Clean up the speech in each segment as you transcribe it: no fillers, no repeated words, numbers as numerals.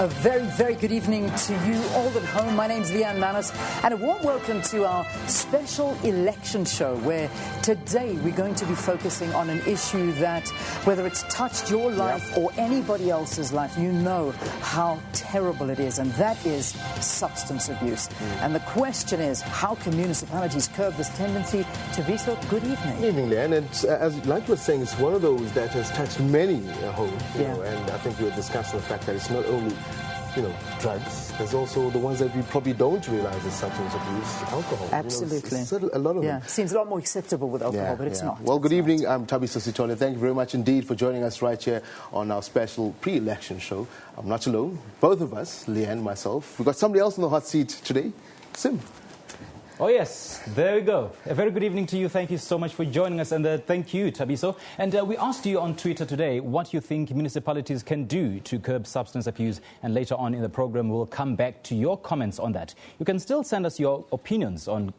A very, very good evening to you all at home. My name's Leanne Manus, and a warm welcome to our special election show, where today we're going to be focusing on an issue that, whether it's touched your life or anybody else's life, you know how terrible it is, and that is substance abuse. And the question is, how can municipalities curb this tendency? Tabiso, good evening. Good evening, Leanne. And as like you were saying, it's one of those that has touched many homes, you know, and I think we were discussing the fact that it's not only drugs. There's also the ones that we probably don't realize is substance abuse, alcohol. Absolutely. It's a lot of them. Seems a lot more acceptable with alcohol, but it's not. Well, good evening. I'm Tshwane. Thank you very much indeed for joining us right here on our special pre-election show. I'm not alone. Both of us, Leanne, myself. We've got somebody else in the hot seat today, Sim. Oh, yes. There we go. A very good evening to you. Thank you so much for joining us. And thank you, Tabiso. And we asked you on Twitter today what you think municipalities can do to curb substance abuse. And later on in the program, we'll come back to your comments on that. You can still send us your opinions and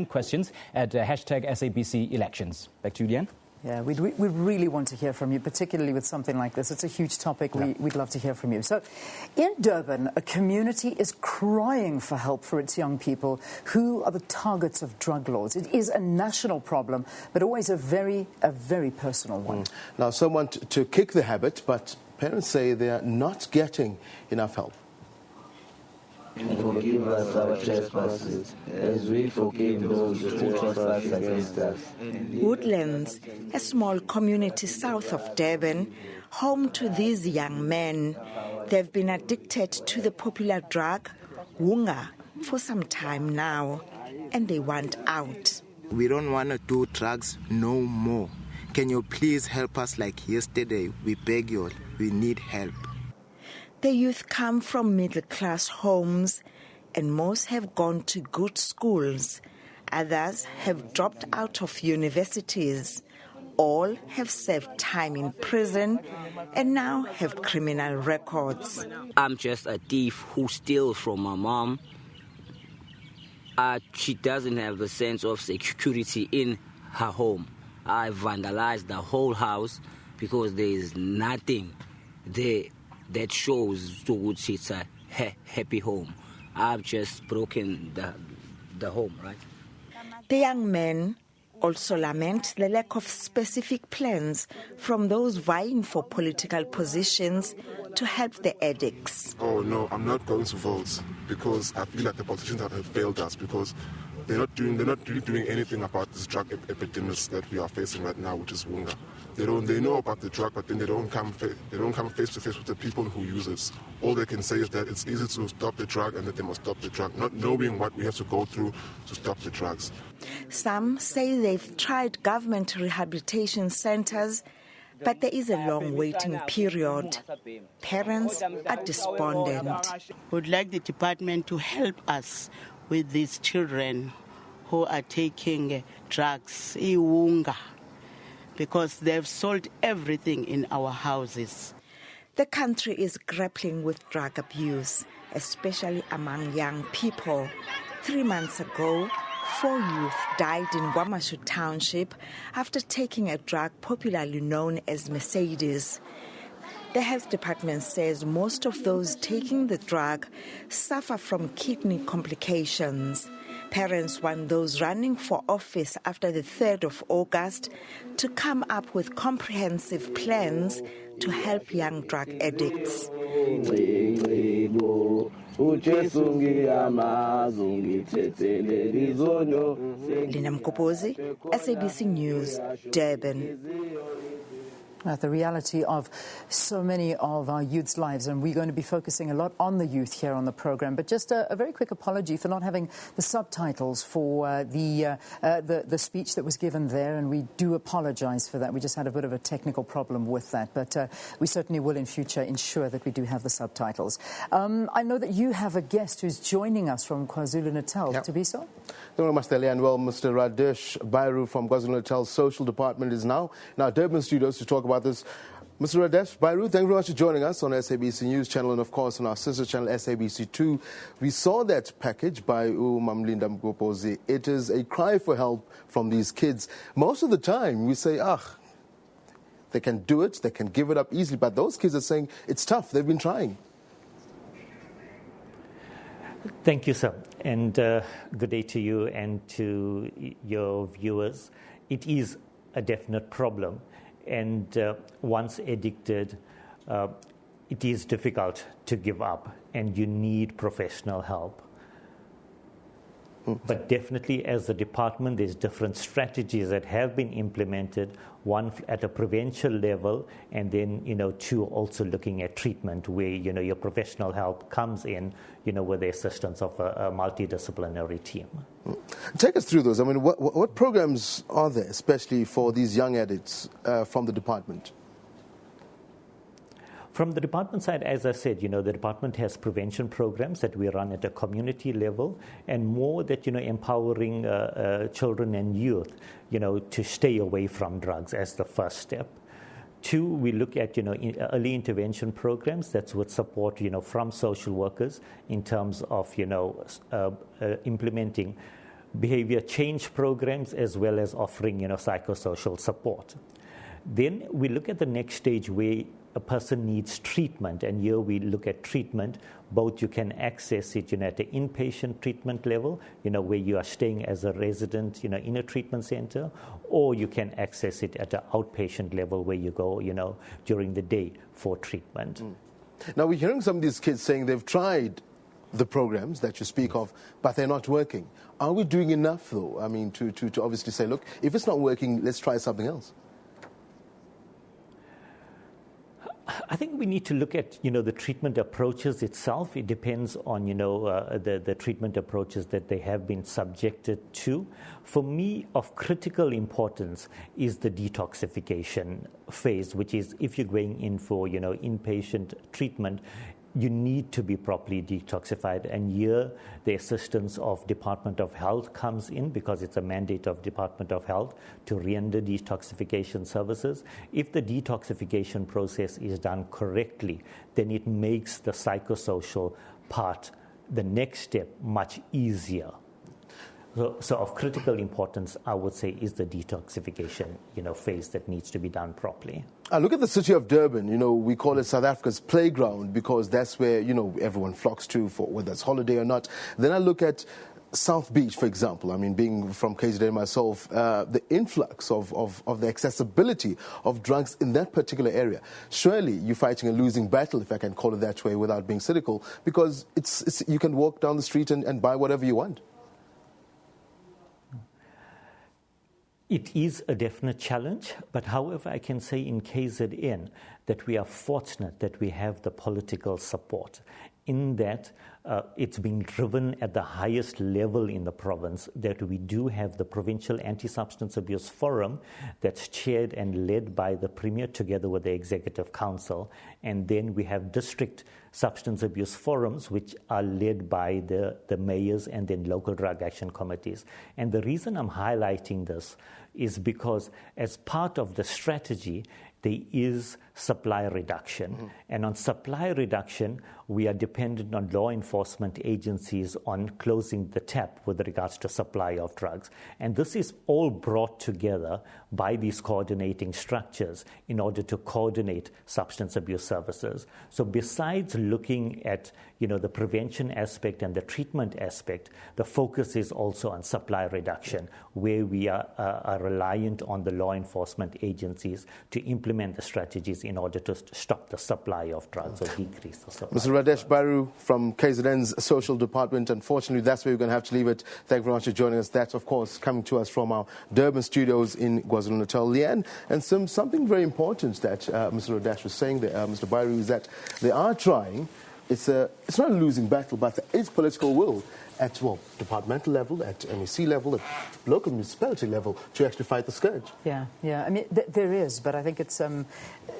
questions at hashtag SABC elections. Back to you, Leanne. Yeah, we really want to hear from you, particularly with something like this. It's a huge topic. We'd love to hear from you. So, in Durban, a community is crying for help for its young people who are the targets of drug lords. It is a national problem, but always a very personal one. Now, some want to kick the habit, but parents say they are not getting enough help. Forgive us our trespasses, as we forgive those who trespass against us. Woodlands, a small community south of Durban, home to these young men. They've been addicted to the popular drug, Wunga, for some time now, and they want out. We don't want to do drugs no more. Can you please help us like yesterday? We beg you, we need help. The youth come from middle-class homes, and most have gone to good schools. Others have dropped out of universities. All have served time in prison and now have criminal records. I'm just a thief who steals from my mom. She doesn't have a sense of security in her home. I vandalized the whole house because there is nothing there that shows towards it's a happy home. I've just broken the home, right? The young men also lament the lack of specific plans from those vying for political positions to help the addicts. Oh no, I'm not going to vote because I feel like the politicians have failed us because they're not really doing anything about this drug epidemic that we are facing right now, which is Wunga. They know about the drug, but then they don't come face to face with the people who use it. All they can say is that it's easy to stop the drug and that they must stop the drug, not knowing what we have to go through to stop the drugs. Some say they've tried government rehabilitation centers, but there is a long waiting period. Parents are despondent. Would like the department to help us with these children who are taking drugs, Iwunga, because they've sold everything in our houses. The country is grappling with drug abuse, especially among young people. 3 months ago, 4 youth died in Guamashu Township after taking a drug popularly known as Mercedes. The health department says most of those taking the drug suffer from kidney complications. Parents want those running for office after the 3rd of August to come up with comprehensive plans to help young drug addicts. Lina Mkopozi, SABC News, Durban. The reality of so many of our youth's lives, and we're going to be focusing a lot on the youth here on the program. But just a very quick apology for not having the subtitles for the speech that was given there, and we do apologize for that. We just had a bit of a technical problem with that, but we certainly will in future ensure that we do have the subtitles. I know that you have a guest who's joining us from KwaZulu-Natal. Tabiso? Thank you very much, Delian. Well, Mr. Radesh Bairu from KwaZulu-Natal's Social Department is now in our Durban studios to talk about this. Mr. Radesh Bairu, thank you very much for joining us on SABC News Channel and, of course, on our sister channel, SABC2. We saw that package by Mamlinda Mgopozi. It is a cry for help from these kids. Most of the time, we say, they can do it, they can give it up easily, but those kids are saying it's tough, they've been trying. Thank you, sir. And good day to you and to your viewers. It is a definite problem. And once addicted, it is difficult to give up, and you need professional help. But definitely, as a department, there's different strategies that have been implemented, one at a provincial level, and then, two, also looking at treatment where, your professional help comes in, with the assistance of a multidisciplinary team. Take us through those. I mean, what programs are there, especially for these young addicts from the department? From the department side, as I said, the department has prevention programs that we run at a community level, and more that, empowering children and youth, to stay away from drugs as the first step. Two, we look at, early intervention programs that's with support, from social workers in terms of, implementing behavior change programs as well as offering, psychosocial support. Then we look at the next stage where a person needs treatment, and here we look at treatment. Both you can access it, at the inpatient treatment level, where you are staying as a resident, in a treatment center, or you can access it at the outpatient level where you go, during the day for treatment. Now we're hearing some of these kids saying they've tried the programs that you speak of, but they're not working. Are we doing enough, though? I mean, to obviously say, look, if it's not working, let's try something else. I think we need to look at, the treatment approaches itself. It depends on, the treatment approaches that they have been subjected to. For me, of critical importance is the detoxification phase, which is if you're going in for, inpatient treatment, you need to be properly detoxified. And here, the assistance of Department of Health comes in because it's a mandate of Department of Health to render detoxification services. If the detoxification process is done correctly, then it makes the psychosocial part, the next step, much easier. So of critical importance, I would say, is the detoxification, phase that needs to be done properly. I look at the city of Durban. We call it South Africa's playground because that's where, everyone flocks to for whether it's holiday or not. Then I look at South Beach, for example. I mean, being from KZN myself, the influx of the accessibility of drugs in that particular area. Surely you're fighting a losing battle, if I can call it that way, without being cynical, because it's you can walk down the street and buy whatever you want. It is a definite challenge, but however, I can say in KZN that we are fortunate that we have the political support in that it's being driven at the highest level in the province, that we do have the Provincial Anti-Substance Abuse Forum that's chaired and led by the Premier together with the Executive Council. And then we have district substance abuse forums, which are led by the mayors and then local drug action committees. And the reason I'm highlighting this is because as part of the strategy, there is supply reduction. Mm-hmm. And on supply reduction, we are dependent on law enforcement agencies on closing the tap with regards to supply of drugs. And this is all brought together by these coordinating structures in order to coordinate substance abuse services. So besides looking at, the prevention aspect and the treatment aspect, the focus is also on supply reduction, where we are reliant on the law enforcement agencies to implement the strategies in order to stop the supply of drugs or decrease the supply. Mr. Radesh Baru from KZN's Social Department. Unfortunately, that's where we're going to have to leave it. Thank you very much for joining us. That's, of course, coming to us from our Durban studios in KwaZulu-Natal. Leanne, and something very important that Mr. Radesh was saying there, Mr. Baru, is that they are trying. It's not a losing battle, but there is political will at, departmental level, at MEC level, at local municipality level to actually fight the scourge. Yeah. I mean, there is, but I think it's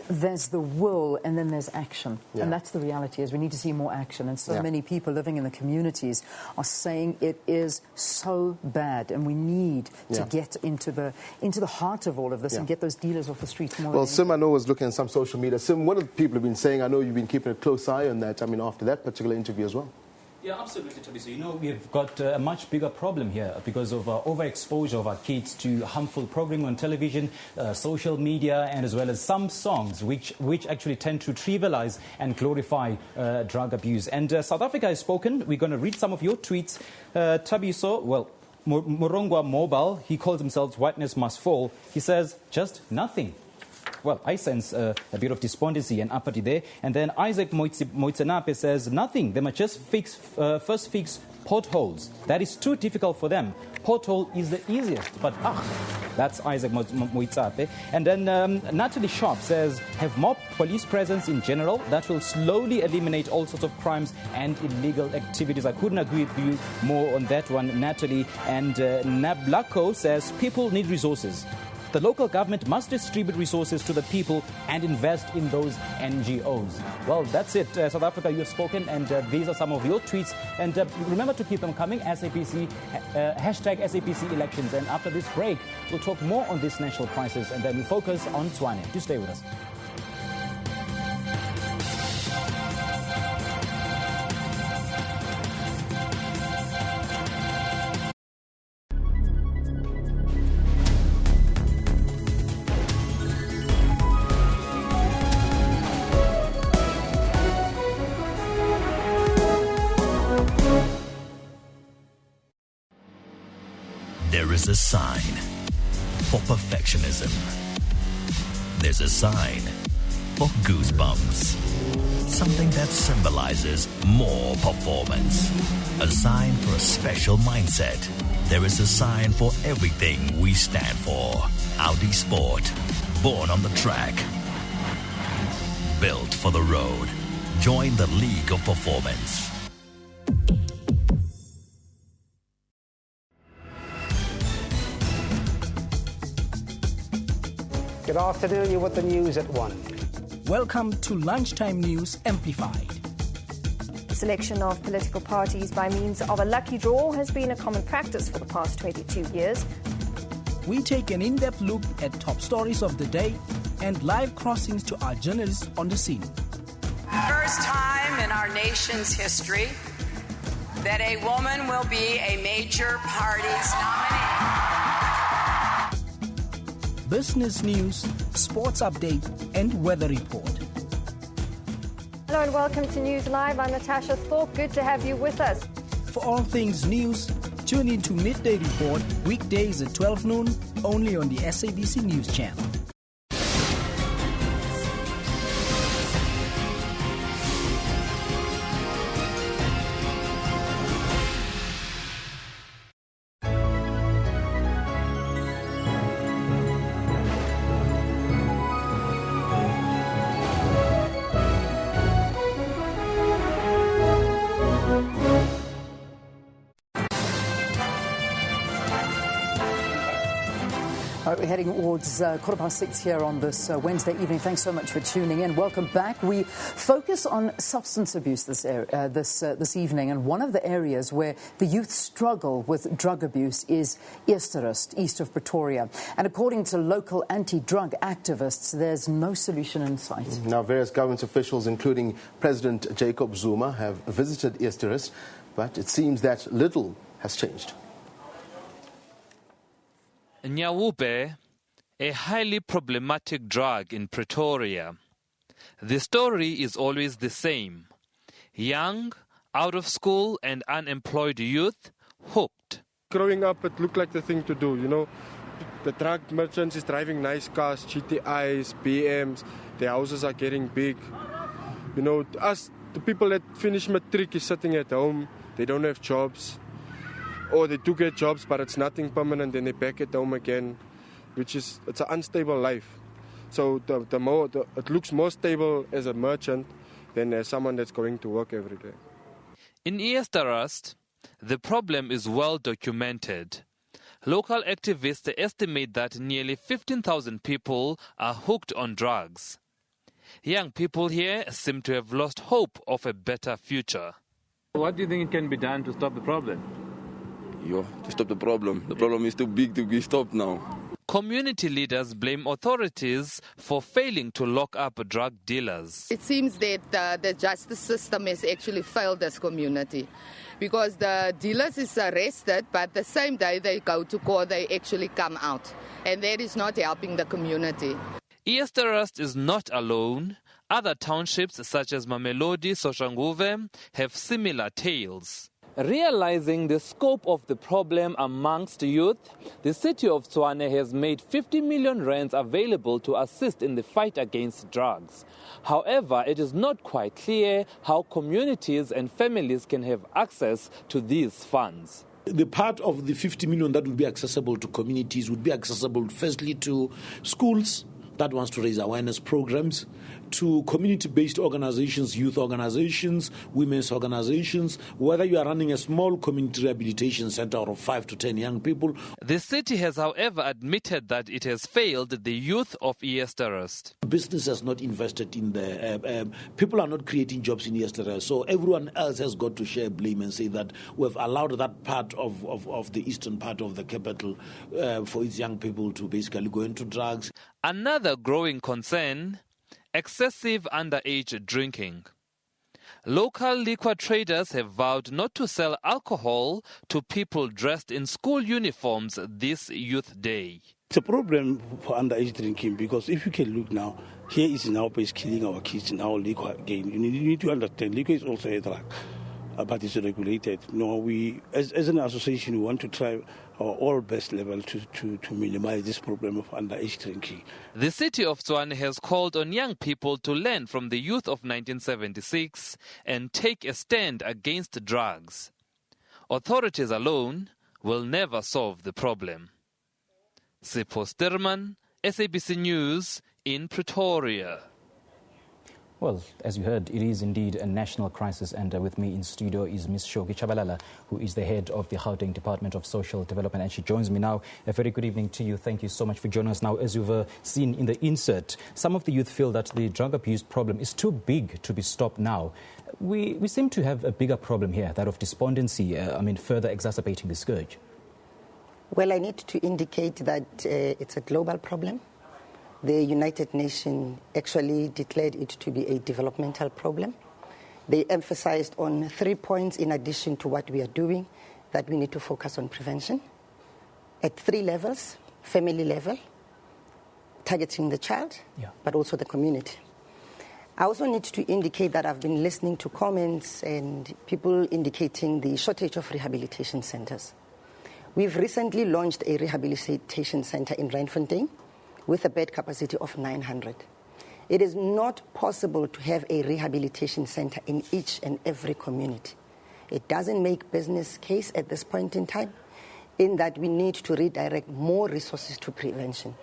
there's the will and then there's action. Yeah. And that's the reality, is we need to see more action. And so many people living in the communities are saying it is so bad and we need to get into the heart of all of this and get those dealers off the streets more. Well, Sim, I know, was looking at some social media. Sim, what have people been saying? I know you've been keeping a close eye on that, after that particular interview as well. Yeah, absolutely, Tabiso. You know, we've got a much bigger problem here because of overexposure of our kids to harmful programming on television, social media, and as well as some songs which actually tend to trivialize and glorify drug abuse. And South Africa has spoken. We're going to read some of your tweets. Tabiso, well, Morongwa Mobile, he calls himself Whiteness Must Fall. He says, just nothing. Well, I sense a bit of despondency and apathy there. And then Isaac Moitsenape says, nothing. They must just first fix potholes. That is too difficult for them. Pothole is the easiest. But, that's Isaac Moitsenape. And then Natalie Sharp says, have more police presence in general. That will slowly eliminate all sorts of crimes and illegal activities. I couldn't agree with you more on that one, Natalie. And Nablako says, people need resources. The local government must distribute resources to the people and invest in those NGOs. Well, that's it. South Africa, you have spoken, and these are some of your tweets. And remember to keep them coming, SABC, hashtag SABC elections. And after this break, we'll talk more on this national crisis, and then we focus on Tshwane. Do stay with us. There is a sign for perfectionism. There's a sign for goosebumps. Something that symbolizes more performance. A sign for a special mindset. There is a sign for everything we stand for. Audi Sport. Born on the track. Built for the road. Join the League of Performance. Good afternoon, you're with the news at 1. Welcome to Lunchtime News Amplified. Selection of political parties by means of a lucky draw has been a common practice for the past 22 years. We take an in-depth look at top stories of the day and live crossings to our journalists on the scene. First time in our nation's history that a woman will be a major party's nominee. Business news, sports update, and weather report. Hello and welcome to News Live. I'm Natasha Thorpe. Good to have you with us. For all things news, tune in to Midday Report, weekdays at 12 noon, only on the SABC News Channel. All right, we're heading towards 6:15 here on this Wednesday evening. Thanks so much for tuning in. Welcome back. We focus on substance abuse this evening, and one of the areas where the youth struggle with drug abuse is Eersterust, east of Pretoria. And according to local anti-drug activists, there's no solution in sight. Now, various government officials, including President Jacob Zuma, have visited Eersterust, but it seems that little has changed. Nyawube, a highly problematic drug in Pretoria. The story is always the same. Young, out of school and unemployed youth, hooked. Growing up, it looked like the thing to do, you know. The drug merchants is driving nice cars, GTIs, BMs, their houses are getting big. You know, us, the people that finish matric is sitting at home, they don't have jobs. Or they do get jobs, but it's nothing permanent, then they're back at home again, it's an unstable life. So it looks more stable as a merchant than as someone that's going to work every day. In Eersterust, the problem is well documented. Local activists estimate that nearly 15,000 people are hooked on drugs. Young people here seem to have lost hope of a better future. What do you think can be done to stop the problem? To stop the problem. The problem is too big to be stopped now. Community leaders blame authorities for failing to lock up drug dealers. It seems that the justice system has actually failed this community, because the dealers is arrested, but the same day they go to court, they actually come out. And that is not helping the community. Easterust is not alone. Other townships such as Mamelodi, Soshanguve have similar tales. Realizing the scope of the problem amongst youth, the city of Tshwane has made 50 million rands available to assist in the fight against drugs. However, it is not quite clear how communities and families can have access to these funds. The part of the 50 million that will be accessible to communities would be accessible firstly to schools that wants to raise awareness programs, to community-based organizations, youth organizations, women's organizations, whether you are running a small community rehabilitation center of 5 to 10 young people. The city has, however, admitted that it has failed the youth of Easterust. Business has not invested in the people are not creating jobs in Easterust, so everyone else has got to share blame and say that we've allowed that part of the eastern part of the capital for its young people to basically go into drugs. Another growing concern, excessive underage drinking. Local liquor traders have vowed not to sell alcohol to people dressed in school uniforms this Youth Day. It's a problem for underage drinking, because if you can look now, here is in our place killing our kids in our liquor game. You need to understand, liquor is also a drug, but it's regulated. No, we, as an association, we want to try our all best level to minimize this problem of underage drinking. The city of Tshwane has called on young people to learn from the youth of 1976 and take a stand against drugs. Authorities alone will never solve the problem. Sipho Sterman, SABC News in Pretoria. Well, as you heard, it is indeed a national crisis, and with me in studio is Ms. Shogi Chabalala, who is the head of the Gauteng Department of Social Development, and she joins me now. A very good evening to you. Thank you so much for joining us. Now, as you've seen in the insert, some of the youth feel that the drug abuse problem is too big to be stopped now. We seem to have a bigger problem here, that of despondency, further exacerbating the scourge. Well, I need to indicate that it's a global problem. The United Nations actually declared it to be a developmental problem. They emphasized on 3 points in addition to what we are doing, that we need to focus on prevention at 3 levels: family level, targeting the child, but also the community. I also need to indicate that I've been listening to comments and people indicating the shortage of rehabilitation centers. We've recently launched a rehabilitation center in Randfontein with a bed capacity of 900. It is not possible to have a rehabilitation center in each and every community. It doesn't make business case at this point in time, in that we need to redirect more resources to prevention,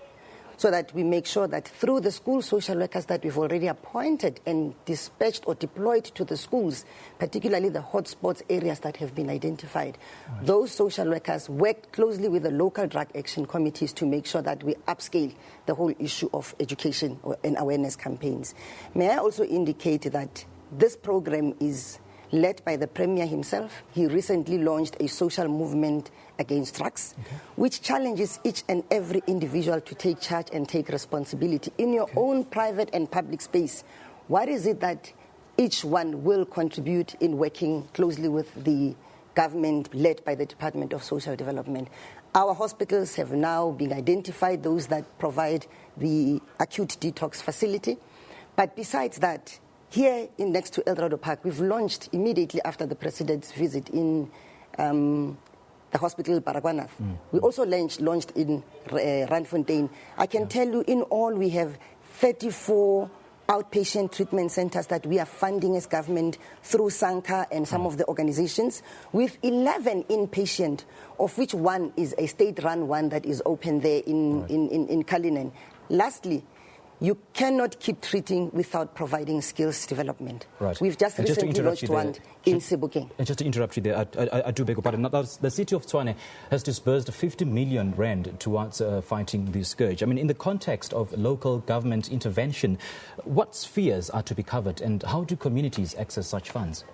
so that we make sure that through the school social workers that we've already appointed and dispatched or deployed to the schools, particularly the hotspots areas that have been identified, those social workers work closely with the local drug action committees to make sure that we upscale the whole issue of education and awareness campaigns. May I also indicate that this program is led by the Premier himself. He recently launched a social movement against drugs, which challenges each and every individual to take charge and take responsibility in your own private and public space. What is it that each one will contribute in working closely with the government led by the Department of Social Development? Our hospitals have now been identified, those that provide the acute detox facility. But besides that, here next to El Dorado Park, we've launched immediately after the President's visit in the hospital Baragwanath. We also launched in Randfontein. I can tell you in all we have 34 outpatient treatment centers that we are funding as government through SANCA and some of the organizations, with 11 inpatient, of which one is a state-run one that is open there in Cullinan. Lastly, you cannot keep treating without providing skills development. Right. We've just recently launched one in Sebokeng. And just to interrupt you there, I do beg your pardon. The city of Tshwane has disbursed 50 million rand towards fighting the scourge. In the context of local government intervention, what spheres are to be covered and how do communities access such funds?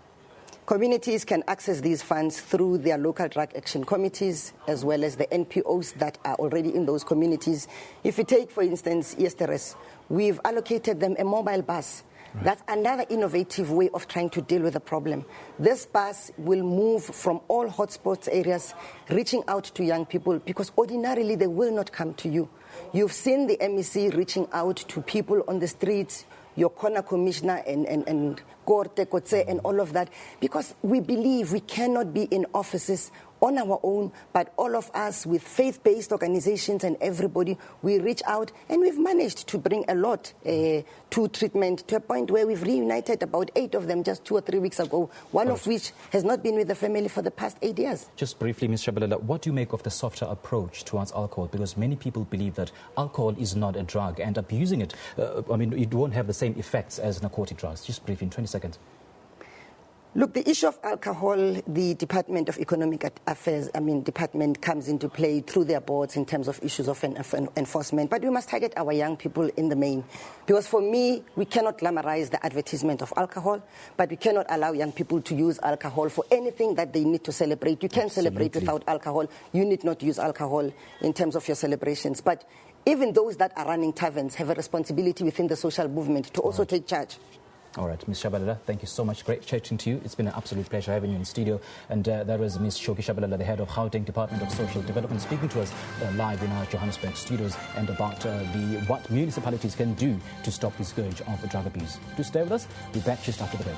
Communities can access these funds through their local drug action committees as well as the NPOs that are already in those communities. If you take, for instance, Easteres, we've allocated them a mobile bus. Right. That's another innovative way of trying to deal with the problem. This bus will move from all hotspots areas, reaching out to young people, because ordinarily they will not come to you. You've seen the MEC reaching out to people on the streets, your corner commissioner and Korte, Kotse, and all of that, because we believe we cannot be in offices on our own, but all of us with faith-based organizations and everybody, we reach out, and we've managed to bring a lot to treatment, to a point where we've reunited about 8 of them just 2 or 3 weeks ago, one of which has not been with the family for the past 8 years. Just briefly, Ms. Shabalala, what do you make of the softer approach towards alcohol? Because many people believe that alcohol is not a drug, and abusing it, it won't have the same effects as narcotic drugs. Just briefly, in 20 seconds. Look, the issue of alcohol, the Department of Economic Affairs, department comes into play through their boards in terms of issues of enforcement. But we must target our young people in the main. Because for me, we cannot glamorize the advertisement of alcohol, but we cannot allow young people to use alcohol for anything that they need to celebrate. You can celebrate without alcohol. You need not use alcohol in terms of your celebrations. But even those that are running taverns have a responsibility within the social movement to also take charge. All right, Ms. Shabalala, thank you so much. Great chatting to you. It's been an absolute pleasure having you in studio. And that was Ms. Shoki Shabalala, the head of Gauteng Department of Social Development, speaking to us live in our Johannesburg studios and about what municipalities can do to stop the scourge of drug abuse. Do stay with us. We'll be back just after the break.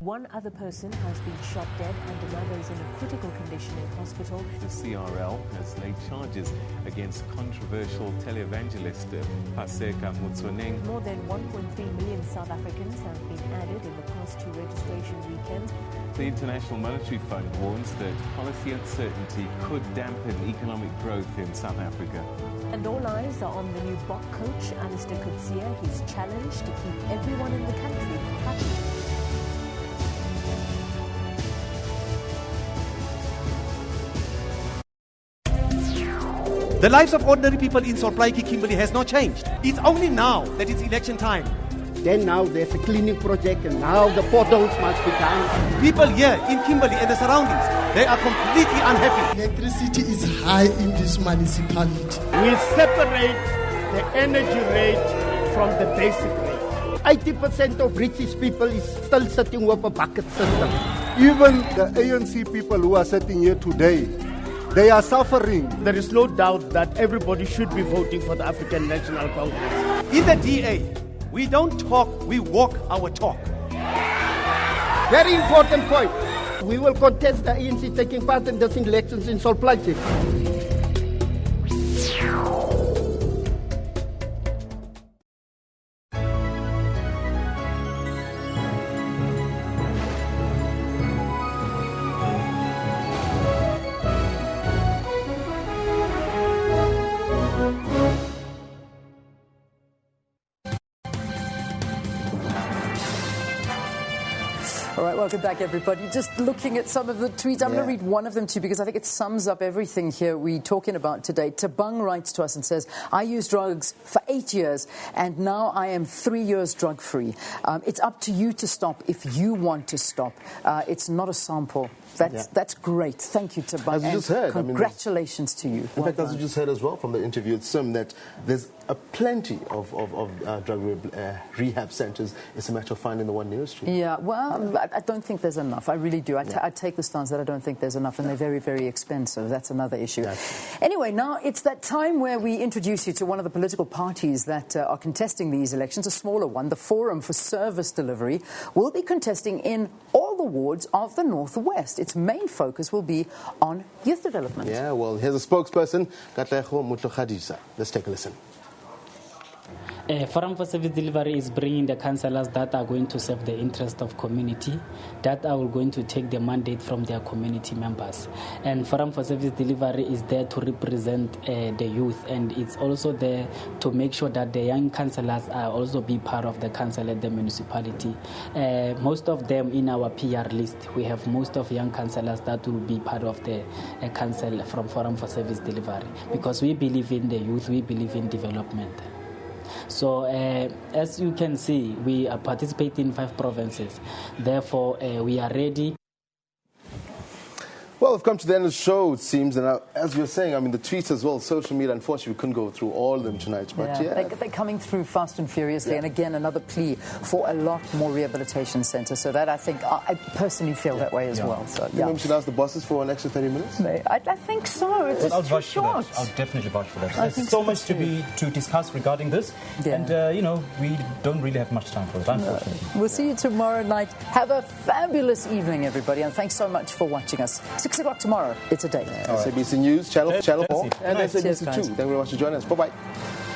One other person has been shot dead and another is in a critical condition in hospital. The CRL has laid charges against controversial televangelist Paseka Motsoeneng. More than 1.3 million South Africans have been added in the past 2 registration weekends. The International Monetary Fund warns that policy uncertainty could dampen economic growth in South Africa. And all eyes are on the new Bok coach, Alistair Coetzee. He's challenged to keep everyone in the country happy. The lives of ordinary people in Solplaiki, Kimberley has not changed. It's only now that it's election time. Then now there's a cleaning project and now the potholes must be done. People here in Kimberley and the surroundings, they are completely unhappy. Electricity is high in this municipality. We separate the energy rate from the basic rate. 80% of British people is still sitting with a bucket system. Even the ANC people who are sitting here today, they are suffering. There is no doubt that everybody should be voting for the African National Congress. In the DA, we don't talk, we walk our talk. Very important point. We will contest the ANC taking part in these elections in Solplaiki. All right, welcome back, everybody. Just looking at some of the tweets. I'm going to read one of them to you because I think it sums up everything here we're talking about today. Tabang writes to us and says, I used drugs for 8 years and now I am 3 years drug-free. It's up to you to stop if you want to stop. It's not a sample. That's great. Thank you, Tabang. As you just heard. Congratulations to you. In fact, as you just heard as well from the interview with Sim, that there's plenty of drug rehab centres. It's a matter of finding the one nearest you. Yeah, well, I don't think there's enough. I really do. I take the stance that I don't think there's enough, and they're very, very expensive. That's another issue. Anyway, now it's that time where we introduce you to one of the political parties that are contesting these elections, a smaller one. The Forum for Service Delivery will be contesting in all the wards of the Northwest. Its main focus will be on youth development. Yeah, well, here's a spokesperson, Katlego Mutlogadisa. Let's take a listen. Forum for Service Delivery is bringing the councillors that are going to serve the interest of community, that are going to take the mandate from their community members. And Forum for Service Delivery is there to represent the youth, and it's also there to make sure that the young councillors are also be part of the council at the municipality. Most of them in our PR list, we have most of young councillors that will be part of the council from Forum for Service Delivery, because we believe in the youth, we believe in development. So as you can see, we are participating in 5 provinces. Therefore, we are ready. Well, we've come to the end of the show, it seems, and as you're saying, I mean, the tweets as well, social media, unfortunately, we couldn't go through all of them tonight, but They're coming through fast and furiously, and again, another plea for a lot more rehabilitation centres, so that I think, I personally feel that way as well. So, Maybe we should ask the bosses for an extra 30 minutes? I think so. It's I'll just vouch too for that. short. I'll definitely vouch for that. I There's think so so much to discuss regarding this, and, we don't really have much time for it, unfortunately. We'll see you tomorrow night. Have a fabulous evening, everybody, and thanks so much for watching us. 6 o'clock tomorrow. It's a date. SABC News, Channel 4, and SABC 2. Thank you very much for joining us. Bye-bye.